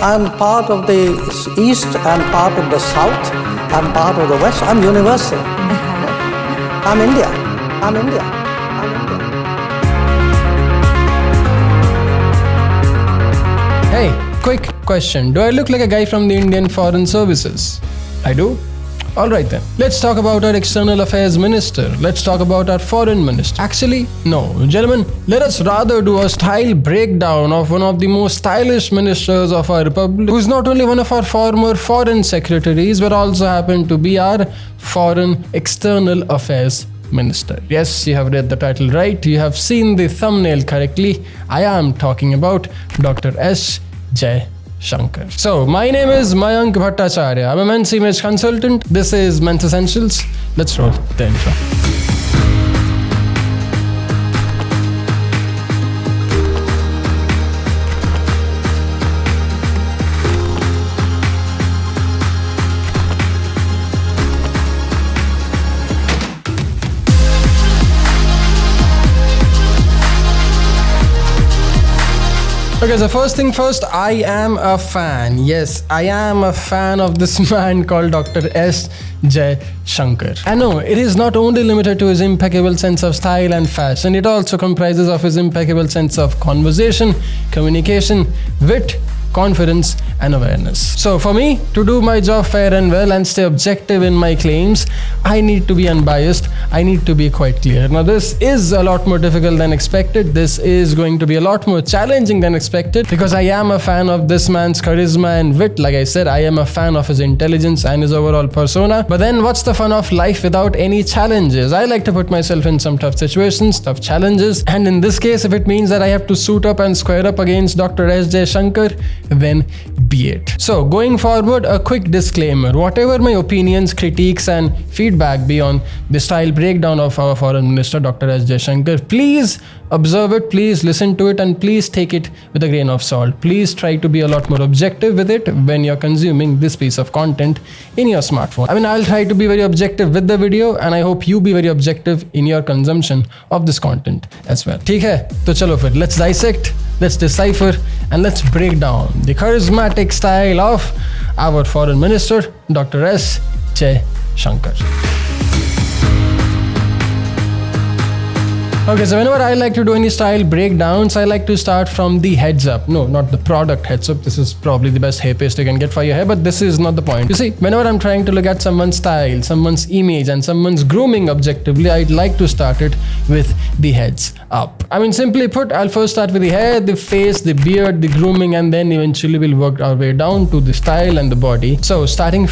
I'm part of the East, I'm part of the South, I'm part of the West. I'm universal. I'm India. I'm India. I'm India. Hey, quick question. Do I look like a guy from the Indian Foreign Services? I do? Alright then. Let's talk about our External Affairs Minister. Let's talk about our Foreign Minister. Actually, no. Gentlemen, let us rather do a style breakdown of one of the most stylish ministers of our republic, who's not only one of our former foreign secretaries, but also happened to be our Foreign External Affairs Minister. Yes, you have read the title right. You have seen the thumbnail correctly. I am talking about Dr. S. Jaishankar. So, my name is Mayank Bhattacharya. I'm a men's image consultant. This is Men's Essentials. Let's roll the intro. Okay, so first thing first, I am a fan. Yes, I am a fan of this man called Dr. S. Jaishankar. And no, it is not only limited to his impeccable sense of style and fashion, it also comprises of his impeccable sense of conversation, communication, wit, confidence and awareness. So for me to do my job fair and well and stay objective in my claims, I need to be unbiased. I need to be quite clear. Now this is a lot more difficult than expected. This is going to be a lot more challenging than expected because I am a fan of this man's charisma and wit. Like I said, I am a fan of his intelligence and his overall persona. But then what's the fun of life without any challenges? I like to put myself in some tough situations, tough challenges. And in this case, if it means that I have to suit up and square up against Dr. S. Jaishankar, then be it. So going forward, a quick disclaimer. Whatever my opinions, critiques and feedback be on the style breakdown of our Foreign Minister Dr. S. Jaishankar, please observe it, please listen to it and please take it with a grain of salt. Please try to be a lot more objective with it when you're consuming this piece of content in your smartphone. I mean, I'll try to be very objective with the video and I hope you be very objective in your consumption of this content as well. ठीक है? तो चलो फिर, let's dissect, let's decipher and let's break down the charismatic style of our Foreign Minister Dr. S. Jaishankar. Okay, so whenever I like to do any style breakdowns, I like to start from the heads up. No, not the product heads up. This is probably the best hair paste you can get for your hair, but this is not the point. You see, whenever I'm trying to look at someone's style, someone's image, and someone's grooming objectively, I'd like to start it with the heads up. I mean, simply put, I'll first start with the hair, the face, the beard, the grooming, and then eventually we'll work our way down to the style and the body. So starting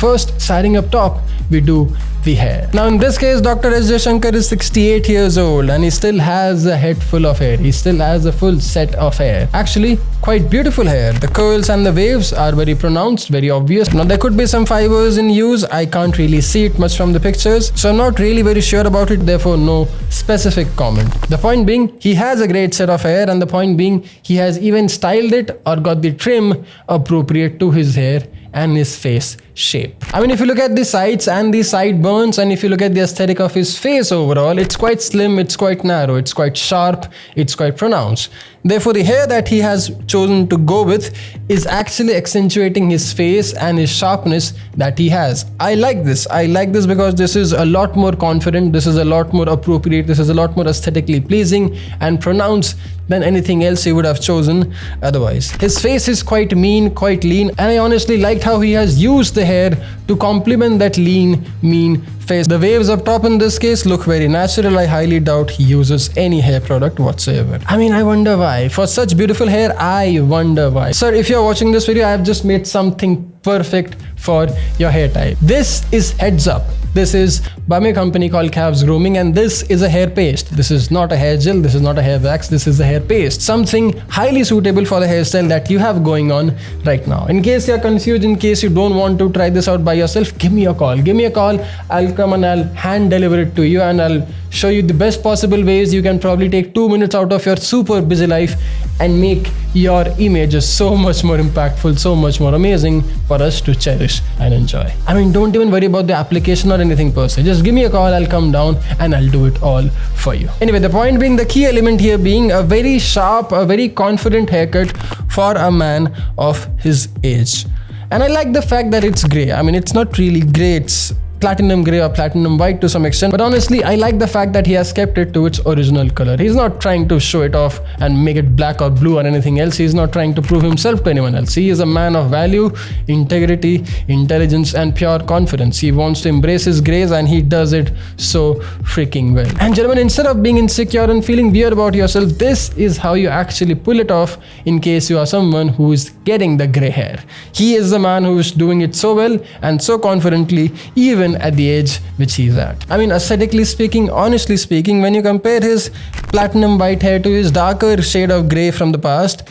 up top, we do the hair. Now in this case, Dr. S. Jaishankar is 68 years old and he still has a head full of hair. He still has a full set of hair. Actually, quite beautiful hair. The curls and the waves are very pronounced, very obvious. Now there could be some fibers in use. I can't really see it much from the pictures, so I'm not really very sure about it, therefore no specific comment. The point being, he has a great set of hair, and the point being, he has even styled it or got the trim appropriate to his hair and his face shape. I mean, if you look at the sides and the sideburns, and if you look at the aesthetic of his face overall, it's quite slim, it's quite narrow, it's quite sharp, it's quite pronounced. Therefore, the hair that he has chosen to go with is actually accentuating his face and his sharpness that he has. I like this. I like this because this is a lot more confident, this is a lot more appropriate, this is a lot more aesthetically pleasing and pronounced than anything else he would have chosen otherwise. His face is quite mean, quite lean, and I honestly liked how he has used the hair to complement that lean, mean face. The waves up top in this case look very natural. I highly doubt he uses any hair product whatsoever. I mean, I wonder why. For such beautiful hair, I wonder why. Sir, if you're watching this video, I have just made something perfect for your hair type. This is Heads Up. This is by my company called Cabs Grooming, and this is a hair paste. This is not a hair gel, this is not a hair wax, this is a hair paste. Something highly suitable for the hairstyle that you have going on right now. In case you're confused, in case you don't want to try this out by yourself, give me a call. Give me a call. I'll come and I'll hand deliver it to you, and I'll show you the best possible ways you can probably take 2 minutes out of your super busy life and make your images so much more impactful, so much more amazing for us to cherish and enjoy. I mean, don't even worry about the application or anything per se. Just give me a call, I'll come down and I'll do it all for you. Anyway, the point being, the key element here being a very sharp, a very confident haircut for a man of his age. And I like the fact that it's grey. I mean, it's not really grey, it's platinum grey or platinum white to some extent, but honestly I like the fact that he has kept it to its original color. He's not trying to show it off and make it black or blue or anything else. He's not trying to prove himself to anyone else. He is a man of value, integrity, intelligence and pure confidence. He wants to embrace his grays and he does it so freaking well. And gentlemen, instead of being insecure and feeling weird about yourself, this is how you actually pull it off in case you are someone who is getting the gray hair. He is the man who is doing it so well and so confidently, even at the age which he's at. I mean, aesthetically speaking, honestly speaking, when you compare his platinum white hair to his darker shade of grey from the past,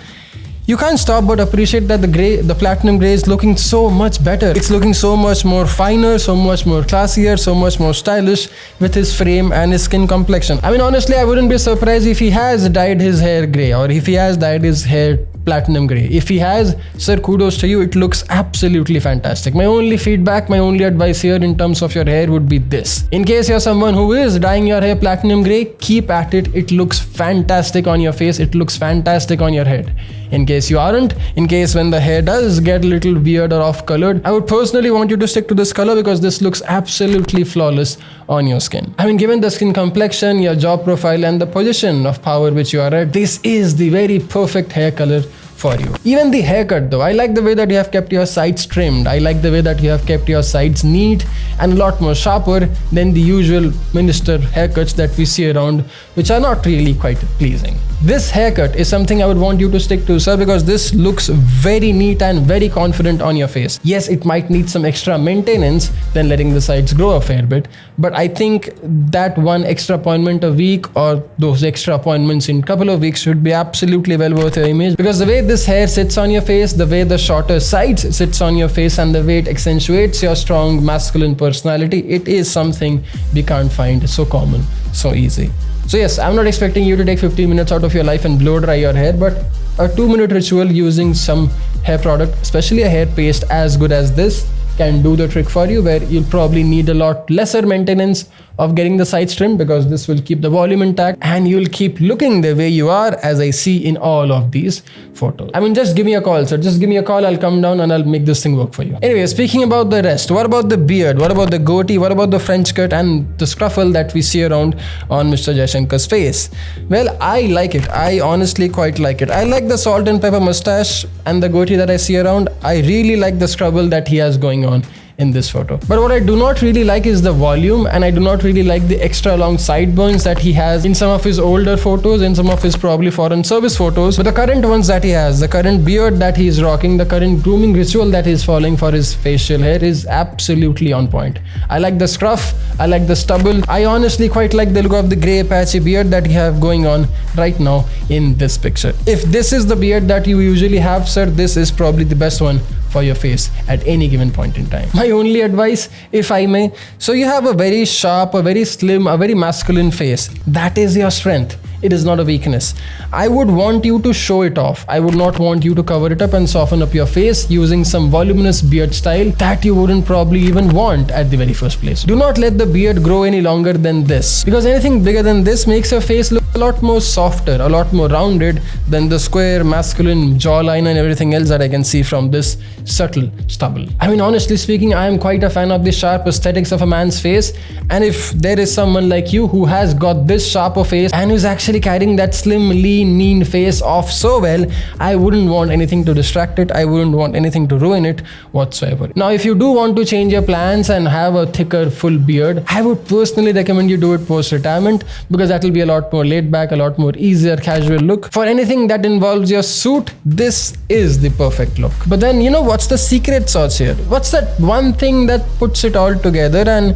you can't stop but appreciate that the platinum grey is looking so much better. It's looking so much more finer, so much more classier, so much more stylish with his frame and his skin complexion. I mean, honestly, I wouldn't be surprised if he has dyed his hair grey or if he has dyed his hair platinum grey. If he has, sir, kudos to you. It looks absolutely fantastic. My only feedback, my only advice here in terms of your hair would be this. In case you're someone who is dyeing your hair platinum grey, keep at it. It looks fantastic on your face. It looks fantastic on your head. In case you aren't, in case when the hair does get a little weird or off colored, I would personally want you to stick to this color because this looks absolutely flawless on your skin. I mean, given the skin complexion, your jaw profile and the position of power which you are at, this is the very perfect hair color for you. Even the haircut though, I like the way that you have kept your sides trimmed. I like the way that you have kept your sides neat and a lot more sharper than the usual minister haircuts that we see around, which are not really quite pleasing. This haircut is something I would want you to stick to, sir, because this looks very neat and very confident on your face. Yes, it might need some extra maintenance than letting the sides grow a fair bit, but I think that one extra appointment a week or those extra appointments in a couple of weeks should be absolutely well worth your image, because the way this hair sits on your face, the way the shorter sides sits on your face and the way it accentuates your strong masculine personality, it is something we can't find so common, so easy. So yes, I'm not expecting you to take 15 minutes out of your life and blow dry your hair, but a 2-minute ritual using some hair product, especially a hair paste as good as this, can do the trick for you, where you'll probably need a lot lesser maintenance of getting the sides trimmed because this will keep the volume intact and you'll keep looking the way you are, as I see in all of these photos. I mean, just give me a call, sir. Just give me a call. I'll come down and I'll make this thing work for you. Anyway, speaking about the rest, what about the beard? What about the goatee? What about the French cut and the scruffle that we see around on Mr. Jaishankar's face? Well, I like it. I honestly quite like it. I like the salt and pepper mustache and the goatee that I see around. I really like the scrubble that he has going on in this photo. But what I do not really like is the volume, and I do not really like the extra long sideburns that he has in some of his older photos, in some of his probably foreign service photos. But the current ones that he has, the current beard that he is rocking, the current grooming ritual that he is following for his facial hair is absolutely on point. I like the scruff, I like the stubble. I honestly quite like the look of the grey patchy beard that you have going on right now in this picture. If this is the beard that you usually have, sir, this is probably the best one for your face at any given point in time. My only advice, if I may, so you have a very sharp, a very slim, a very masculine face. That is your strength. It is not a weakness. I would want you to show it off. I would not want you to cover it up and soften up your face using some voluminous beard style that you wouldn't probably even want at the very first place. Do not let the beard grow any longer than this, because anything bigger than this makes your face look a lot more softer, a lot more rounded than the square masculine jawline and everything else that I can see from this subtle stubble. I mean, honestly speaking, I am quite a fan of the sharp aesthetics of a man's face, and if there is someone like you who has got this sharper face and who's actually carrying that slim, lean, mean face off so well, I wouldn't want anything to distract it. I wouldn't want anything to ruin it whatsoever. Now, if you do want to change your plans and have a thicker, full beard, I would personally recommend you do it post-retirement, because that will be a lot more laid back, a lot more easier, casual look. For anything that involves your suit, this is the perfect look. But then, you know, what's the secret sauce here? What's that one thing that puts it all together and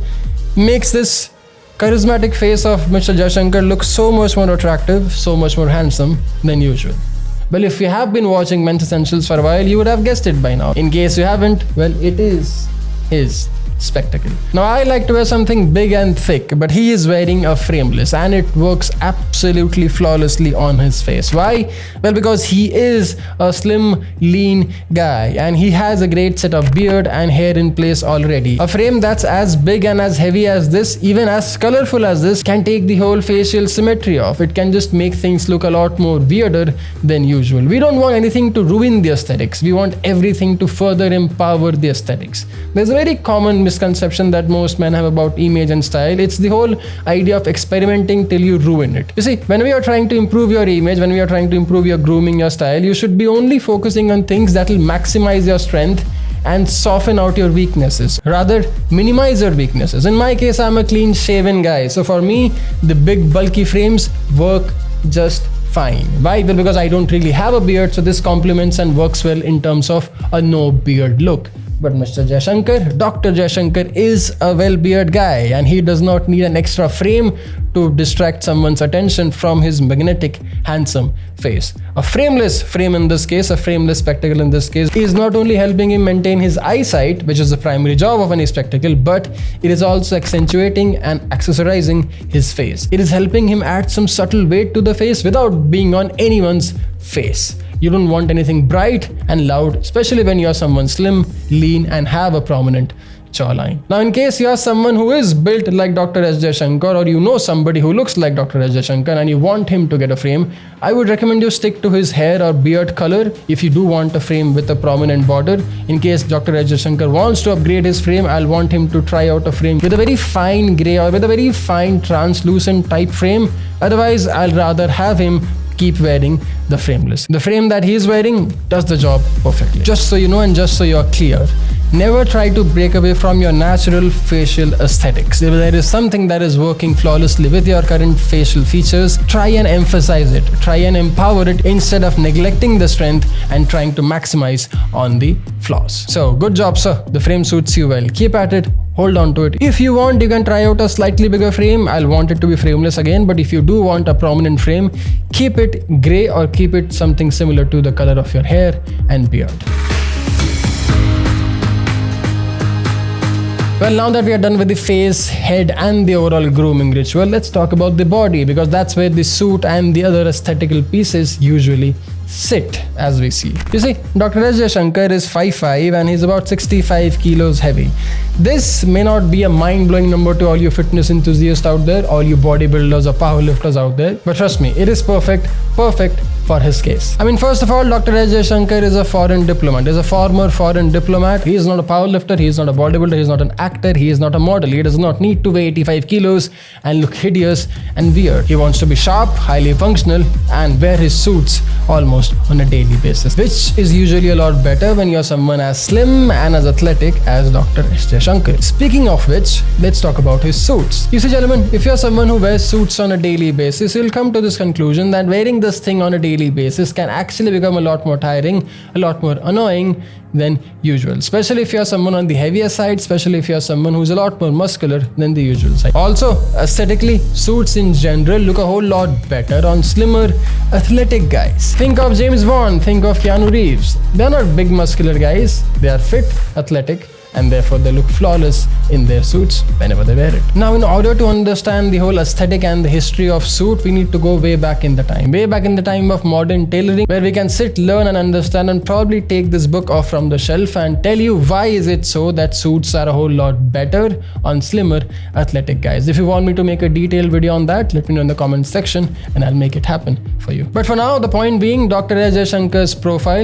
makes this charismatic face of Mr. Jaishankar looks so much more attractive, so much more handsome than usual? Well, if you have been watching Men's Essentials for a while, you would have guessed it by now. In case you haven't, well, it is his spectacle. Now I like to wear something big and thick, but he is wearing a frameless and it works absolutely flawlessly on his face. Why? Well, because he is a slim, lean guy and he has a great set of beard and hair in place already. A frame that's as big and as heavy as this, even as colorful as this, can take the whole facial symmetry off. It can just make things look a lot more weirder than usual. We don't want anything to ruin the aesthetics. We want everything to further empower the aesthetics. There's a very common misconception that most men have about image and style. It's the whole idea of experimenting till you ruin it. You see, when we are trying to improve your image, when we are trying to improve your grooming, your style, you should be only focusing on things that will maximize your strength and soften out your weaknesses, rather minimize your weaknesses. In my case, I'm a clean shaven guy, so for me the big bulky frames work just fine. Why? Well, because I don't really have a beard, so this complements and works well in terms of a no beard look. But Mr. Jaishankar, Dr. Jaishankar is a well-bearded guy and he does not need an extra frame to distract someone's attention from his magnetic, handsome face. A frameless frame in this case, a frameless spectacle in this case, is not only helping him maintain his eyesight, which is the primary job of any spectacle, but it is also accentuating and accessorizing his face. It is helping him add some subtle weight to the face without being on anyone's face. You don't want anything bright and loud, especially when you're someone slim, lean and have a prominent jawline. Now, in case you're someone who is built like Dr. S. Jaishankar, or you know somebody who looks like Dr. S. Jaishankar and you want him to get a frame, I would recommend you stick to his hair or beard color if you do want a frame with a prominent border. In case Dr. S. Jaishankar wants to upgrade his frame, I'll want him to try out a frame with a very fine grey or with a very fine translucent type frame. Otherwise, I'll rather have him keep wearing the frameless. The frame that he is wearing does the job perfectly. Just so you know and just so you're clear, never try to break away from your natural facial aesthetics. If there is something that is working flawlessly with your current facial features, try and emphasize it, try and empower it instead of neglecting the strength and trying to maximize on the flaws. So good job, sir. The frame suits you well. Keep at it. Hold on to it. If you want, you can try out a slightly bigger frame. I'll want it to be frameless again, but if you do want a prominent frame, keep it grey or keep it something similar to the color of your hair and beard. Well, now that we are done with the face, head and the overall grooming ritual, let's talk about the body, because that's where the suit and the other aesthetical pieces usually sit, as we see. You see, Dr. S. Jaishankar is 5'5" and he's about 65 kilos heavy. This may not be a mind-blowing number to all you fitness enthusiasts out there, all you bodybuilders or powerlifters out there, but trust me, it is perfect for his case. I mean, first of all, Dr. S. Jaishankar is a foreign diplomat. He's a former foreign diplomat. He is not a powerlifter, he is not a bodybuilder, he is not an actor, he is not a model. He does not need to weigh 85 kilos and look hideous and weird. He wants to be sharp, highly functional and wear his suits almost on a daily basis, which is usually a lot better when you're someone as slim and as athletic as Dr. S. Jaishankar. Speaking of which, let's talk about his suits. You see, gentlemen, if you're someone who wears suits on a daily basis, you'll come to this conclusion that wearing this thing on a daily basis can actually become a lot more tiring, a lot more annoying than usual, especially if you're someone on the heavier side, especially if you're someone who's a lot more muscular than the usual side. Also, aesthetically, suits in general look a whole lot better on slimmer, athletic guys. Think of James Bond, think of Keanu Reeves. They're not big muscular guys, they are fit, athletic, and therefore they look flawless in their suits whenever they wear it. Now, in order to understand the whole aesthetic and the history of suit, we need to go way back in the time of modern tailoring, where we can sit, learn and understand and probably take this book off from the shelf and tell you why is it so that suits are a whole lot better on slimmer, athletic guys. If you want me to make a detailed video on that, let me know in the comments section and I'll make it happen for you. But for now, the point being, Dr. S. Jaishankar's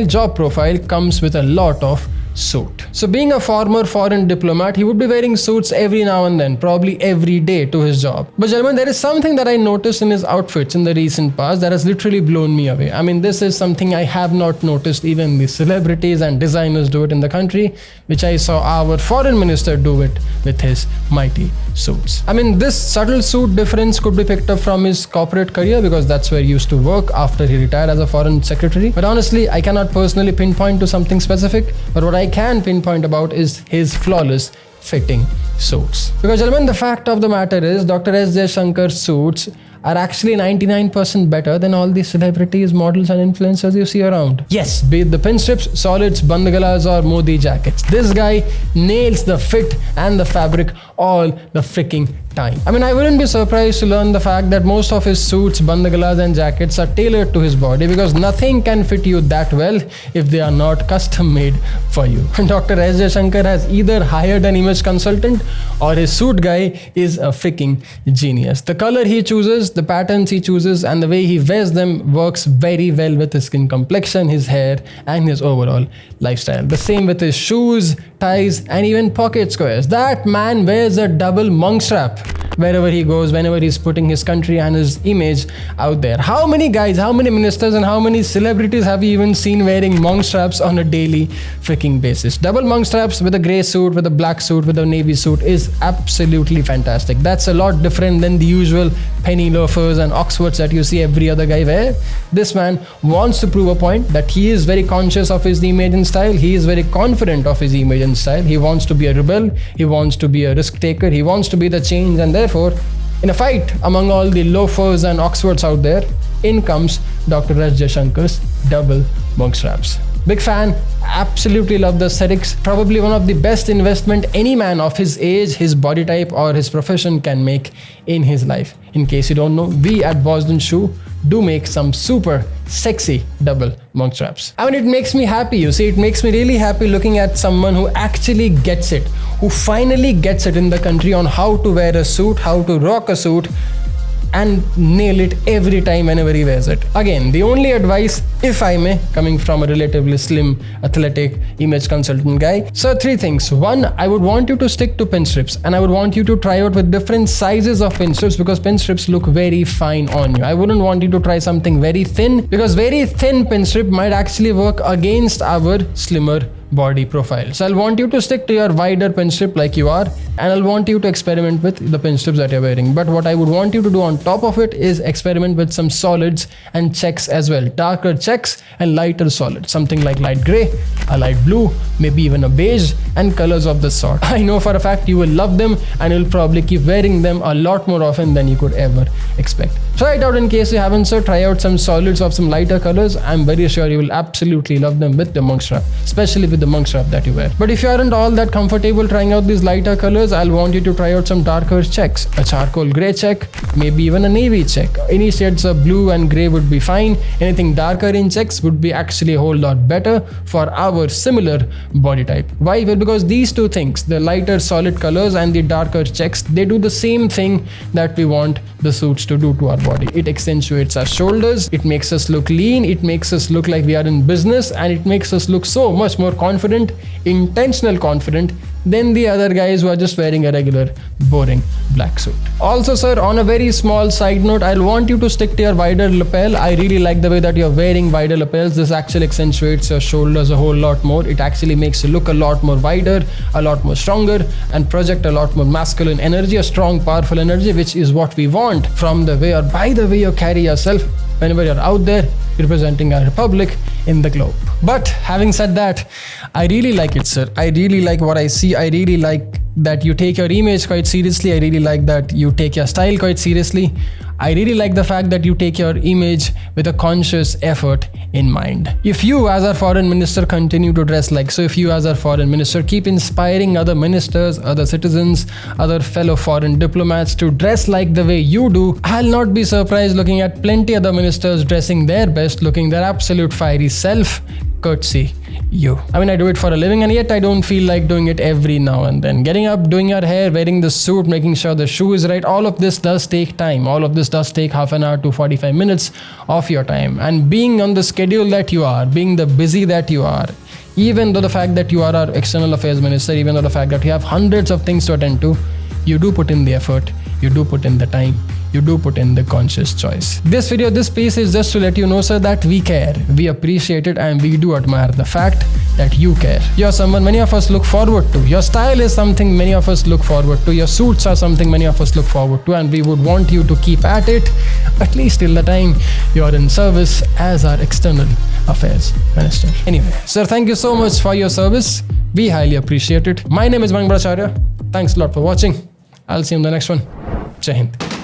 job profile comes with a lot of suit. So being a former foreign diplomat, he would be wearing suits every now and then, probably every day to his job. But gentlemen, there is something that I noticed in his outfits in the recent past that has literally blown me away. I mean, this is something I have not noticed even the celebrities and designers do it in the country, which I saw our foreign minister do it with his mighty suits. I mean, this subtle suit difference could be picked up from his corporate career, because that's where he used to work after he retired as a foreign secretary. But honestly, I cannot personally pinpoint to something specific, but what I can pinpoint about is his flawless fitting suits. Because gentlemen, the fact of the matter is Dr. S. Jaishankar's suits are actually 99% better than all these celebrities, models and influencers you see around. Yes, be it the pinstrips, solids, bandagalas or Modi jackets. This guy nails the fit and the fabric all the freaking time. I mean, I wouldn't be surprised to learn the fact that most of his suits, bandagalas and jackets are tailored to his body, because nothing can fit you that well if they are not custom made for you. Dr. S. Jaishankar has either hired an image consultant or his suit guy is a freaking genius. The color he chooses, the patterns he chooses and the way he wears them works very well with his skin complexion, his hair and his overall lifestyle. The same with his shoes, ties and even pocket squares. That man wears a double monk strap wherever he goes, whenever he's putting his country and his image out there. How many guys, how many ministers and how many celebrities have you even seen wearing monk straps on a daily freaking basis? Double monk straps with a grey suit, with a black suit, with a navy suit is absolutely fantastic. That's a lot different than the usual penny loafers and Oxfords that you see every other guy wear. This man wants to prove a point that he is very conscious of his image and style. He is very confident of his image and style. He wants to be a rebel. He wants to be a risk taker. He wants to be the change, and therefore, in a fight among all the loafers and Oxfords out there, in comes Dr. S. Jaishankar's double monk straps. Big fan, absolutely love the aesthetics. Probably one of the best investment any man of his age, his body type or his profession can make in his life. In case you don't know, we at Boston Shoe do make some super sexy double monk straps. I mean, it makes me happy, you see, it makes me really happy looking at someone who actually gets it, who finally gets it in the country on how to wear a suit, how to rock a suit and nail it every time whenever he wears it. Again, the only advice, if I may, coming from a relatively slim, athletic image consultant guy. So 3 things. 1, I would want you to stick to pinstrips, and I would want you to try out with different sizes of pinstrips, because pinstrips look very fine on you. I wouldn't want you to try something very thin, because very thin pinstrip might actually work against our slimmer body profile. So I'll want you to stick to your wider pinstrip like you are, and I'll want you to experiment with the pinstrips that you're wearing. But what I would want you to do on top of it is experiment with some solids and checks as well. Darker checks and lighter solids. Something like light gray, a light blue, maybe even a beige, and colors of this sort. I know for a fact you will love them, and you'll probably keep wearing them a lot more often than you could ever expect. Try it out in case you haven't, so try out some solids of some lighter colors. I'm very sure you will absolutely love them with the monk strap, especially with the monk strap that you wear. But if you aren't all that comfortable trying out these lighter colors, I'll want you to try out some darker checks. A charcoal gray check, maybe even a navy check. Any shades of blue and gray would be fine. Anything darker in checks would be actually a whole lot better for our similar body type. Why? Well, because these 2 things, the lighter solid colors and the darker checks, they do the same thing that we want the suits to do to our body. It accentuates our shoulders, it makes us look lean, it makes us look like we are in business, and it makes us look so much more confident, intentional confident, than the other guys who are just wearing a regular boring black suit. Also, sir, on a very small side note, I'll want you to stick to your wider lapel. I really like the way that you're wearing wider lapels. This actually accentuates your shoulders a whole lot more. It actually makes you look a lot more wider, a lot more stronger, and project a lot more masculine energy, a strong, powerful energy, which is what we want from the way or by the way you carry yourself whenever you're out there representing our republic in the globe. But having said that, I really like it, sir. I really like what I see. I really like that you take your image quite seriously. I really like that you take your style quite seriously. I really like the fact that you take your image with a conscious effort in mind. If you as our foreign minister continue to dress like so, if you as our foreign minister keep inspiring other ministers, other citizens, other fellow foreign diplomats to dress like the way you do, I'll not be surprised looking at plenty other ministers dressing their best, looking their absolute fiery self, courtesy you. I mean, I do it for a living, and yet I don't feel like doing it every now and then. Getting up, doing your hair, wearing the suit, making sure the shoe is right, all of this does take time. All of this does take half an hour to 45 minutes of your time. And being on the schedule that you are, being the busy that you are, even though the fact that you are our external affairs minister, even though the fact that you have hundreds of things to attend to, you do put in the effort, you do put in the time, you do put in the conscious choice. This video, this piece is just to let you know, sir, that we care, we appreciate it, and we do admire the fact that you care. You're someone many of us look forward to. Your style is something many of us look forward to. Your suits are something many of us look forward to, and we would want you to keep at it, at least till the time you're in service as our external affairs minister. Anyway, sir, thank you so much for your service. We highly appreciate it. My name is Mayank Bhattacharya. Thanks a lot for watching. I'll see you in the next one. Jai Hind.